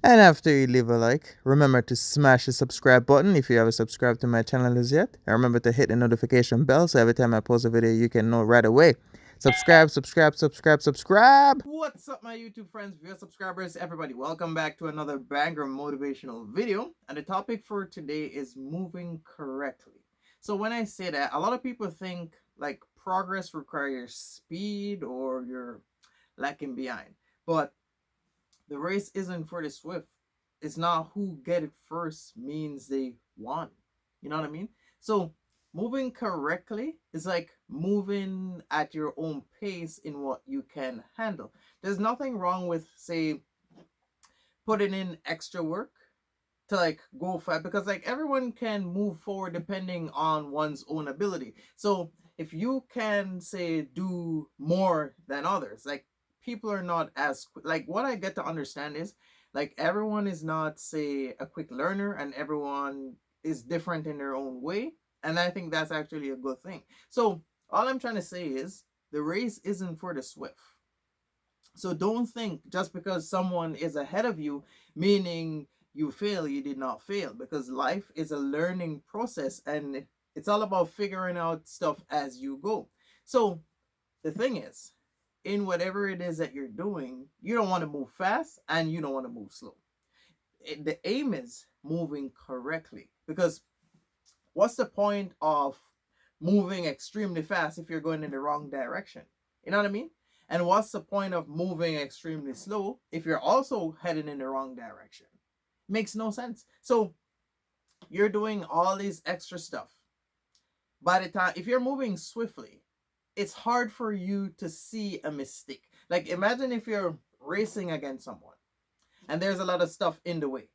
And after you leave a like, remember to smash the subscribe button if you haven't subscribed to my channel as yet. And remember to hit the notification bell so every time I post a video, you can know right away. Subscribe, subscribe, subscribe, subscribe. What's up, my YouTube friends, viewers, subscribers, everybody? Welcome back to another banger motivational video. And the topic for today is moving correctly. So when I say that, a lot of people think like progress requires speed or you're lacking behind. But the race isn't for the swift. It's not who get it first means they won. You know what I mean? So moving correctly is like moving at your own pace in what you can handle. There's nothing wrong with, say, putting in extra work to like go fast, because like everyone can move forward depending on one's own ability. So if you can, say, do more than others, like people are not as like, what I get to understand is like everyone is not, say, a quick learner, and everyone is different in their own way, and I think that's actually a good thing. So all I'm trying to say is the race isn't for the swift. So don't think just because someone is ahead of you, meaning you fail, you did not fail, because life is a learning process and it's all about figuring out stuff as you go. So the thing is, in whatever it is that you're doing, you don't want to move fast and you don't want to move slow. The aim is moving correctly, because what's the point of moving extremely fast if you're going in the wrong direction? You know what I mean? And what's the point of moving extremely slow if you're also heading in the wrong direction? Makes no sense. So you're doing all these extra stuff. By the time, if you're moving swiftly, it's hard for you to see a mistake. Like imagine if you're racing against someone and there's a lot of stuff in the way.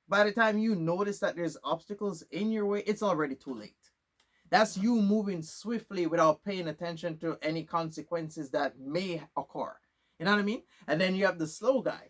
By the time you notice that there's obstacles in your way, it's already too late. That's you moving swiftly without paying attention to any consequences that may occur. You know what I mean? And then you have the slow guy.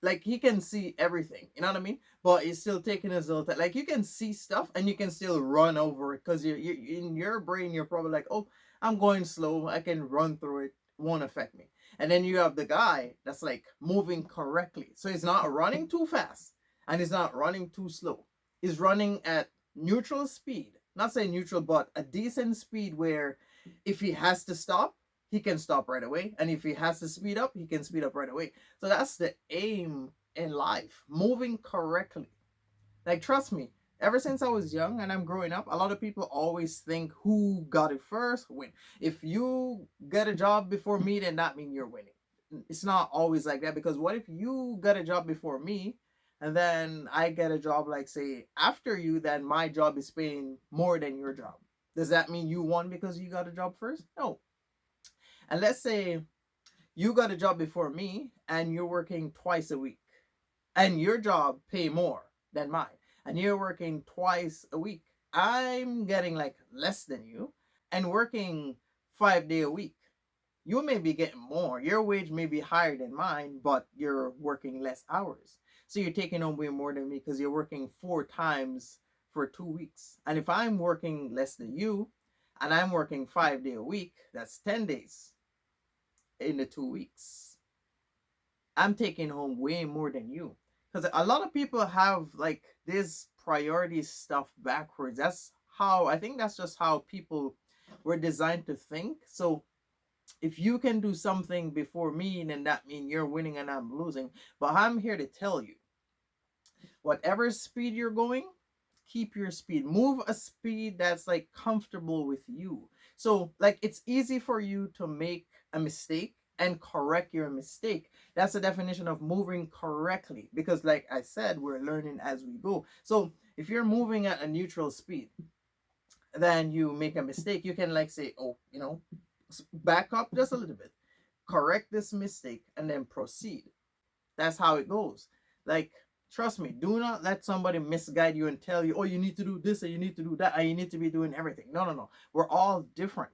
Like he can see everything, you know what I mean? But he's still taking his little time. Like you can see stuff and you can still run over it, because you're in your brain, you're probably like, oh, I'm going slow, I can run through it, won't affect me. And then you have the guy that's like moving correctly. So he's not running too fast and he's not running too slow. He's running at neutral speed. Not saying neutral, but a decent speed where if he has to stop, he can stop right away. And if he has to speed up, he can speed up right away. So that's the aim in life, moving correctly. Like, trust me, ever since I was young and I'm growing up, a lot of people always think who got it first win. If you get a job before me, then that means you're winning. It's not always like that, because what if you got a job before me and then I get a job, like, say, after you, then my job is paying more than your job? Does that mean you won because you got a job first? No. And let's say you got a job before me and you're working twice a week and your job pay more than mine, and you're working twice a week. I'm getting like less than you and working 5 day a week. You may be getting more. Your wage may be higher than mine, but you're working less hours. So you're taking home way more than me because you're working 4 times for 2 weeks. And if I'm working less than you and I'm working 5 day a week, that's 10 days in the 2 weeks. I'm taking home way more than you. Because a lot of people have like this priority stuff backwards. That's how, I think that's just how people were designed to think. So if you can do something before me, then that means you're winning and I'm losing. But I'm here to tell you, whatever speed you're going, keep your speed. Move a speed that's like comfortable with you. So like it's easy for you to make a mistake and correct your mistake. That's the definition of moving correctly, because like I said, we're learning as we go. So if you're moving at a neutral speed, then you make a mistake, you can like say, oh, back up just a little bit, correct this mistake, and then proceed. That's how it goes. Like, trust me, do not let somebody misguide you and tell you, oh, you need to do this and you need to do that and you need to be doing everything. No, no, no. We're all different.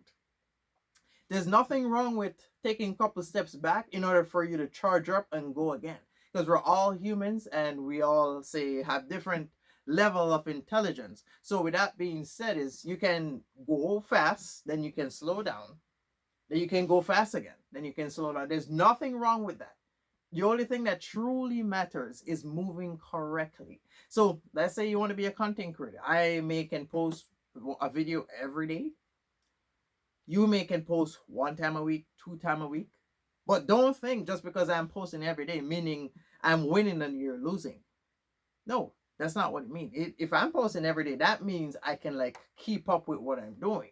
There's nothing wrong with taking a couple steps back in order for you to charge up and go again. Because we're all humans and we all, say, have different level of intelligence. So with that being said, is you can go fast, then you can slow down, Then you can go fast again. Then you can slow down. There's nothing wrong with that. The only thing that truly matters is moving correctly. So let's say you want to be a content creator. I make and post a video every day. You make and post one time a week, two time a week. But don't think just because I'm posting every day, meaning I'm winning and you're losing. No, that's not what it means. If I'm posting every day, that means I can like keep up with what I'm doing.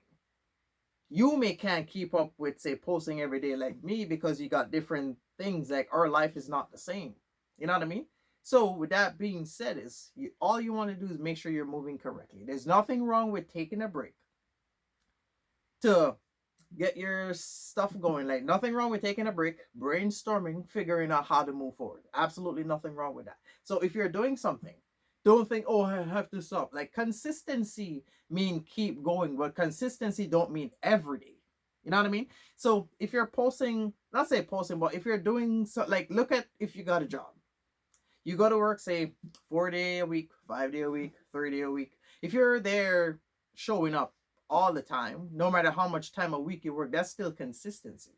You may can't keep up with say posting every day like me because you got different things. Like our life is not the same. You know what I mean? So with that being said, all you want to do is make sure you're moving correctly. There's nothing wrong with taking a break to get your stuff going. Like nothing wrong with taking a break, brainstorming, figuring out how to move forward. Absolutely nothing wrong with that. So if you're doing something, don't think, oh, I have to stop. Like consistency mean keep going, but consistency don't mean every day. You know what I mean? So if you're posting, not say posting, but if you're doing so, like look at if you got a job. You go to work, say 4 day a week, 5 day a week, 3 day a week. If you're there showing up all the time, no matter how much time a week you work, that's still consistency.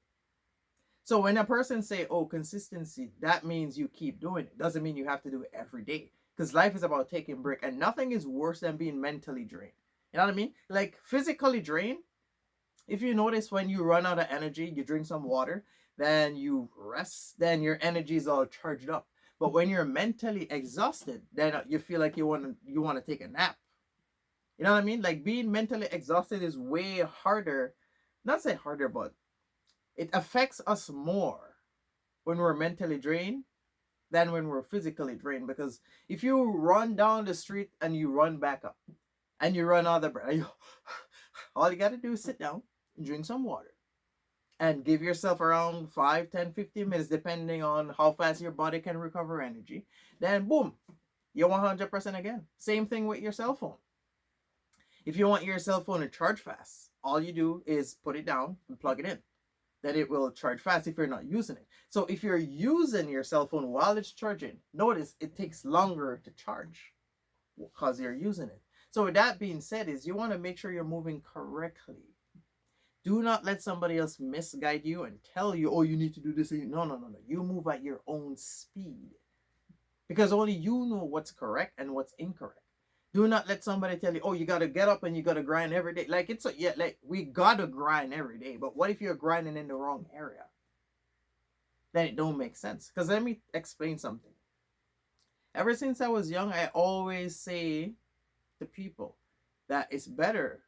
So when a person say, oh, consistency, that means you keep doing it. Doesn't mean you have to do it every day. Because life is about taking break. And nothing is worse than being mentally drained. You know what I mean? Like physically drained. If you notice when you run out of energy, you drink some water, then you rest, then your energy is all charged up. But when you're mentally exhausted, then you feel like you want to take a nap. You know what I mean? Like being mentally exhausted is way harder. Not say harder, but it affects us more when we're mentally drained than when we're physically drained. Because if you run down the street and you run back up and you run out of the breath, all you got to do is sit down, drink some water, and give yourself around 5, 10, 15 minutes, depending on how fast your body can recover energy. Then boom, you're 100% again. Same thing with your cell phone. If you want your cell phone to charge fast, all you do is put it down and plug it in. Then it will charge fast if you're not using it. So if you're using your cell phone while it's charging, notice it takes longer to charge because you're using it. So with that being said, is you want to make sure you're moving correctly. Do not let somebody else misguide you and tell you, oh, you need to do this. No, no, no, no. You move at your own speed. Because only you know what's correct and what's incorrect. Do not let somebody tell you, oh, you got to get up and you got to grind every day. Like, like we got to grind every day. But what if you're grinding in the wrong area? Then it don't make sense. Because let me explain something. Ever since I was young, I always say to people that it's better,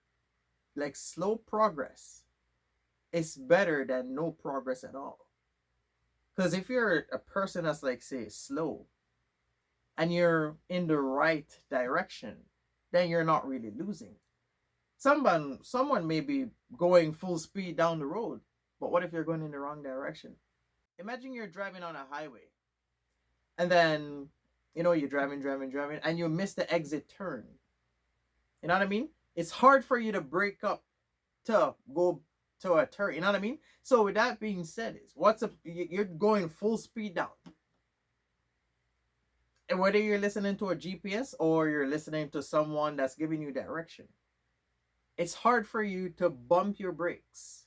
like slow progress is better than no progress at all. Because if you're a person that's like, say, slow, and you're in the right direction, then you're not really losing. Someone may be going full speed down the road, but what if you're going in the wrong direction? Imagine you're driving on a highway, and then you're driving, and you miss the exit turn. You know what I mean? It's hard for you to break up to go to a turn. You know what I mean? So with that being said, you're going full speed down. And whether you're listening to a GPS or you're listening to someone that's giving you direction, it's hard for you to bump your brakes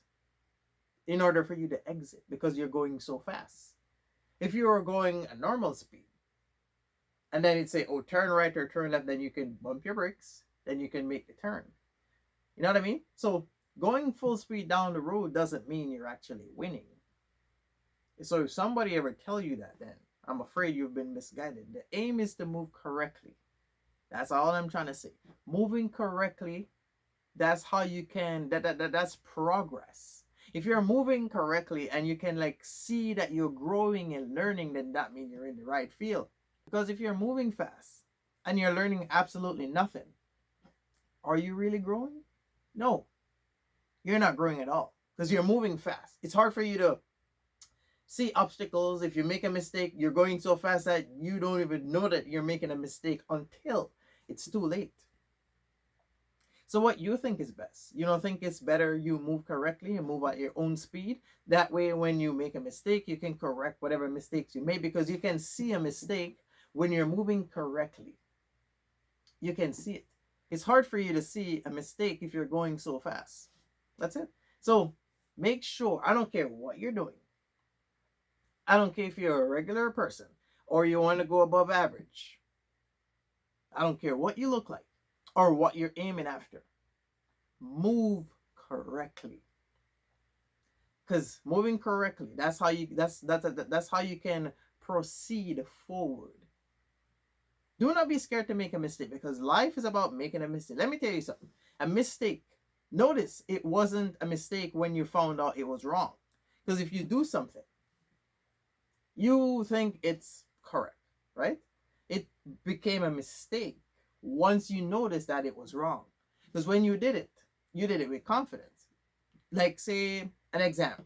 in order for you to exit because you're going so fast. If you are going a normal speed, and then it'd say, oh, turn right or turn left, then you can bump your brakes, then you can make the turn. You know what I mean? So going full speed down the road doesn't mean you're actually winning. So if somebody ever tell you that, then I'm afraid you've been misguided. The aim is to move correctly. That's all I'm trying to say. Moving correctly, that's how you can, that's progress. If you're moving correctly and you can like see that you're growing and learning, then that means you're in the right field. Because if you're moving fast and you're learning absolutely nothing, are you really growing? No, you're not growing at all because you're moving fast. It's hard for you to see obstacles. If you make a mistake, you're going so fast that you don't even know that you're making a mistake until it's too late. So what you think is best? You don't think it's better you move correctly and move at your own speed? That way when you make a mistake, you can correct whatever mistakes you made because you can see a mistake when you're moving correctly. You can see it. It's hard for you to see a mistake if you're going so fast. That's it. So Make sure, I don't care what you're doing. I don't care if you're a regular person or you want to go above average. I don't care what you look like or what you're aiming after. Move correctly. Because moving correctly, that's how you can proceed forward. Do not be scared to make a mistake, because life is about making a mistake. Let me tell you something. A mistake. Notice it wasn't a mistake when you found out it was wrong. Because if you do something, you think it's correct, right? It became a mistake once you noticed that it was wrong. Because when you did it with confidence. Like, say, an exam.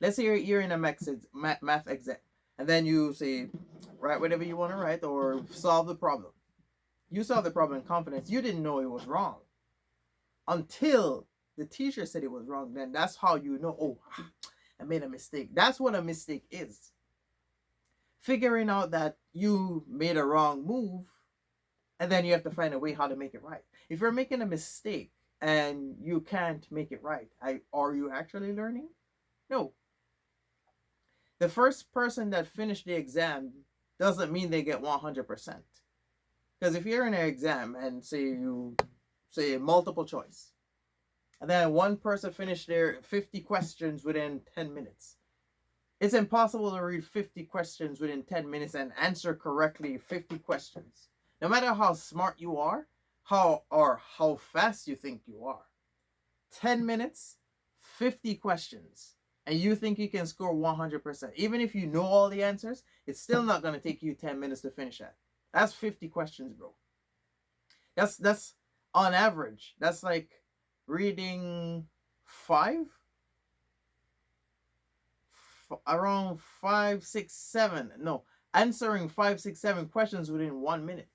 Let's say you're in a math exam, and then you say, write whatever you want to write or solve the problem. You solve the problem in confidence. You didn't know it was wrong until the teacher said it was wrong. Then that's how you know, oh, I made a mistake. That's what a mistake is. Figuring out that you made a wrong move, and then you have to find a way how to make it right. If you're making a mistake and you can't make it right, are you actually learning? No. The first person that finished the exam doesn't mean they get 100%. Because if you're in an exam and say multiple choice, and then one person finished their 50 questions within 10 minutes, it's impossible to read 50 questions within 10 minutes and answer correctly 50 questions. No matter how smart you are, how fast you think you are. 10 minutes, 50 questions, and you think you can score 100%. Even if you know all the answers, it's still not going to take you 10 minutes to finish that. That's 50 questions, bro. That's on average. That's like reading around 5, 6, 7. No, answering 5, 6, 7 questions within 1 minute.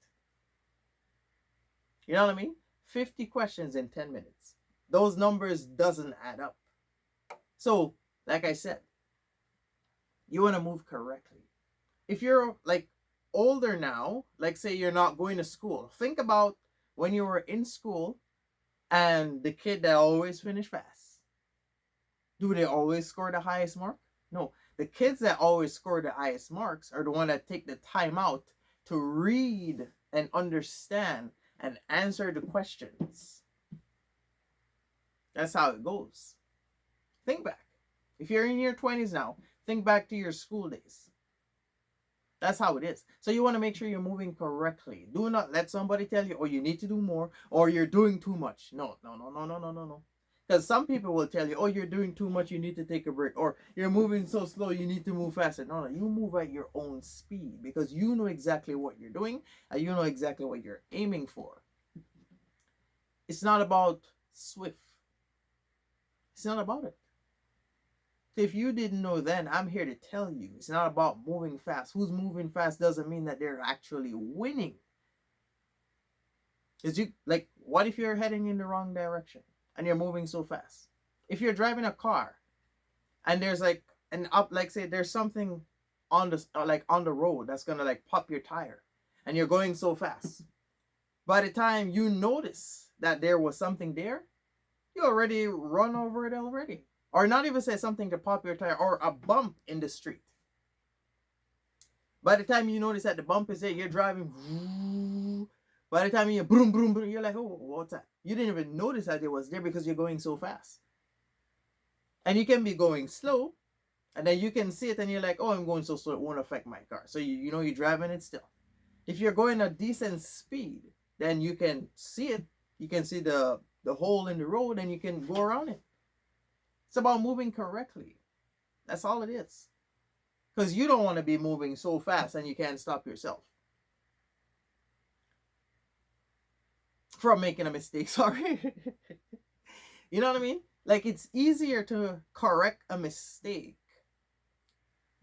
You know what I mean? 50 questions in 10 minutes. Those numbers doesn't add up. So, like I said, you want to move correctly. If you're like older now, like say you're not going to school, think about when you were in school and the kid that always finished fast. Do they always score the highest mark? No. The kids that always score the highest marks are the one that take the time out to read and understand and answer the questions. That's how it goes. Think back. If you're in your 20s now, think back to your school days. That's how it is. So you want to make sure you're moving correctly. Do not let somebody tell you, oh, you need to do more, or you're doing too much. No. Because some people will tell you, oh, you're doing too much, you need to take a break. Or you're moving so slow, you need to move faster. No, you move at your own speed, because you know exactly what you're doing and you know exactly what you're aiming for. It's not about swift. It's not about it. If you didn't know then, I'm here to tell you, it's not about moving fast. Who's moving fast doesn't mean that they're actually winning. What if you're heading in the wrong direction and you're moving so fast? If you're driving a car and there's there's something on the road that's gonna like pop your tire and you're going so fast, by the time you notice that there was something there, you already run over it already. Or not even say something to pop your tire, or a bump in the street. By the time you notice that the bump is there, you're driving. By the time you boom, boom, boom, you're like, oh, what's that? You didn't even notice that it was there because you're going so fast. And you can be going slow, and then you can see it and you're like, oh, I'm going so slow, it won't affect my car. So you're driving it still. If you're going a decent speed, then you can see it. You can see the hole in the road and you can go around it. It's about moving correctly. That's all it is. Because you don't want to be moving so fast and you can't stop yourself from making a mistake. Sorry. You know what I mean? Like, it's easier to correct a mistake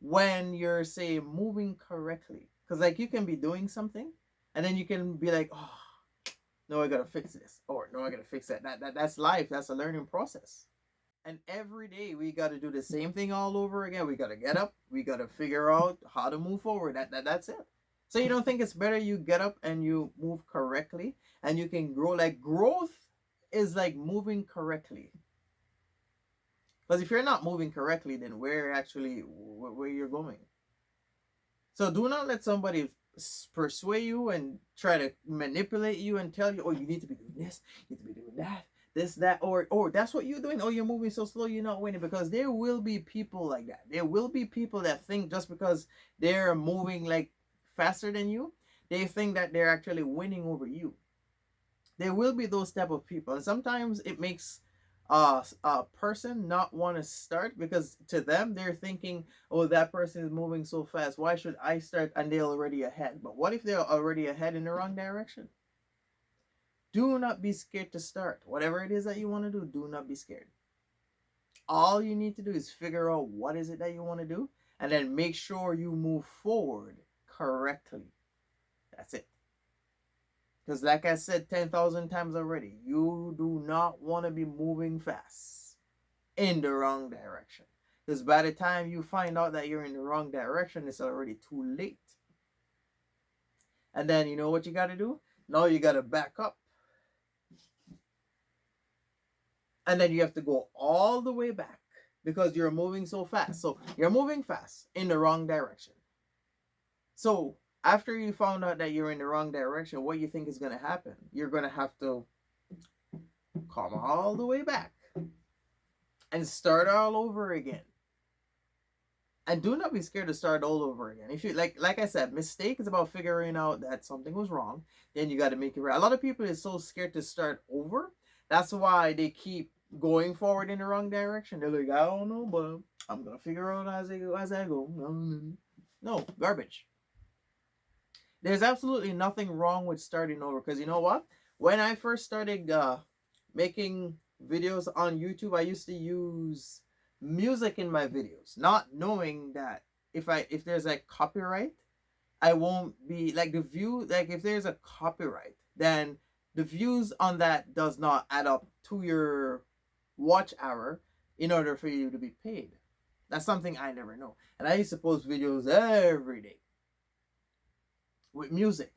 when you're, say, moving correctly. Because, like, you can be doing something and then you can be like, oh, no, I got to fix this. Or, no, I got to fix that. That's life. That's a learning process. And every day we got to do the same thing all over again. We got to get up. We got to figure out how to move forward. That's it. So you don't think it's better you get up and you move correctly and you can grow? Like, growth is like moving correctly. Because if you're not moving correctly, then where you're going. So do not let somebody persuade you and try to manipulate you and tell you, oh, you need to be doing this, you need to be doing that, this, that, or that's what you're doing. Oh, you're moving so slow, you're not winning. Because there will be people like that. There will be people that think just because they're moving like faster than you, they think that they're actually winning over you. There will be those type of people, and sometimes it makes a person not want to start, because to them they're thinking, oh, that person is moving so fast, why should I start, and they're already ahead. But what if they're already ahead in the wrong direction? Do not be scared to start. Whatever it is that you want to do not be scared. All you need to do is figure out what is it that you want to do, and then make sure you move forward correctly. That's it. Because like I said 10,000 times already, you do not want to be moving fast in the wrong direction. Because by the time you find out that you're in the wrong direction, it's already too late. And then you know what you got to do? Now you got to back up. And then you have to go all the way back because you're moving so fast. So you're moving fast in the wrong direction. So after you found out that you're in the wrong direction, what you think is going to happen? You're going to have to come all the way back and start all over again. And do not be scared to start all over again. If you like I said, mistake is about figuring out that something was wrong. Then you got to make it right. A lot of people is so scared to start over. That's why they keep going forward in the wrong direction. They're like, I don't know, but I'm gonna figure out as I go. No, garbage. There's absolutely nothing wrong with starting over, because you know what? When I first started making videos on YouTube, I used to use music in my videos, not knowing that if there's like copyright, I won't be like the view. Like if there's a copyright, then the views on that does not add up to your watch hour in order for you to be paid. That's something I never know. And I used to post videos every day with music.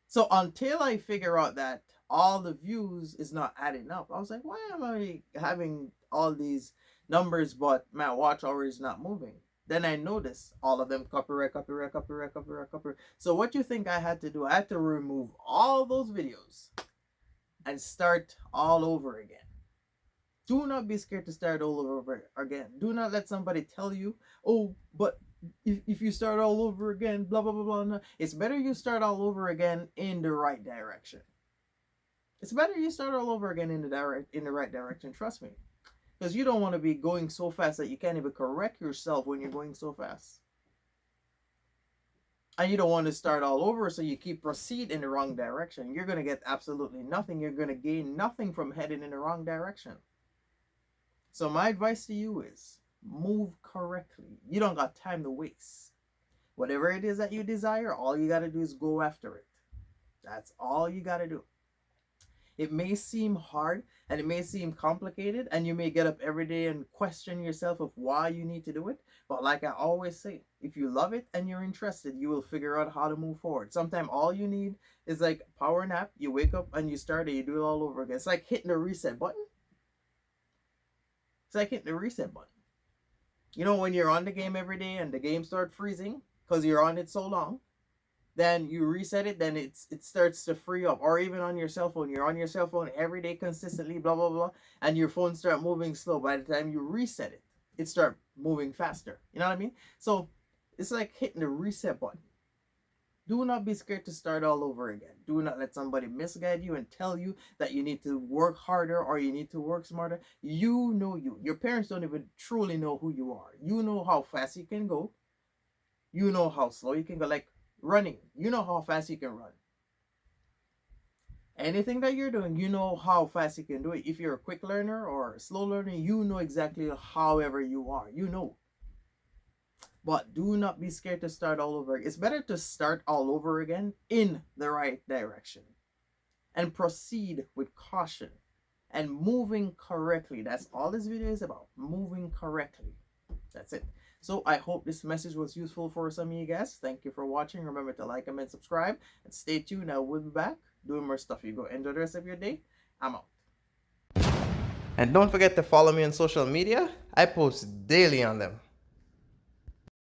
So until I figure out that all the views is not adding up, I was like, why am I having all these numbers but my watch hour is not moving? Then I noticed all of them copyright. So what you think I had to do? I had to remove all those videos and start all over again. Do not be scared to start all over again. Do not let somebody tell you, oh, but if you start all over again, blah, blah, blah, blah. No. It's better you start all over again in the right direction. It's better you start all over again in the right direction. Trust me. Because you don't want to be going so fast that you can't even correct yourself when you're going so fast. And you don't want to start all over, so you keep proceed in the wrong direction. You're going to get absolutely nothing. You're going to gain nothing from heading in the wrong direction. So my advice to you is move correctly. You don't got time to waste. Whatever it is that you desire, all you got to do is go after it. That's all you got to do. It may seem hard and it may seem complicated, and you may get up every day and question yourself of why you need to do it. But like I always say, if you love it and you're interested, you will figure out how to move forward. Sometimes all you need is like a power nap. You wake up and you start it. You do it all over again. It's like hitting the reset button. It's like hitting the reset button. You know, when you're on the game every day and the game starts freezing because you're on it so long, then you reset it, then it starts to free up. Or even on your cell phone, you're on your cell phone every day consistently, blah, blah, blah, and your phone start moving slow. By the time you reset it, it start moving faster. You know what I mean? So it's like hitting the reset button. Do not be scared to start all over again. Do not let somebody misguide you and tell you that you need to work harder or you need to work smarter. You know you. Your parents don't even truly know who you are. You know how fast you can go. You know how slow you can go. Like running, you know how fast you can run. Anything that you're doing, you know how fast you can do it. If you're a quick learner or a slow learner, you know exactly however you are. You know. But do not be scared to start all over. It's better to start all over again in the right direction and proceed with caution and moving correctly. That's all this video is about. Moving correctly. That's it. So I hope this message was useful for some of you guys. Thank you for watching. Remember to like, comment, subscribe, and stay tuned. I will be back doing more stuff. You go enjoy the rest of your day. I'm out. And don't forget to follow me on social media. I post daily on them.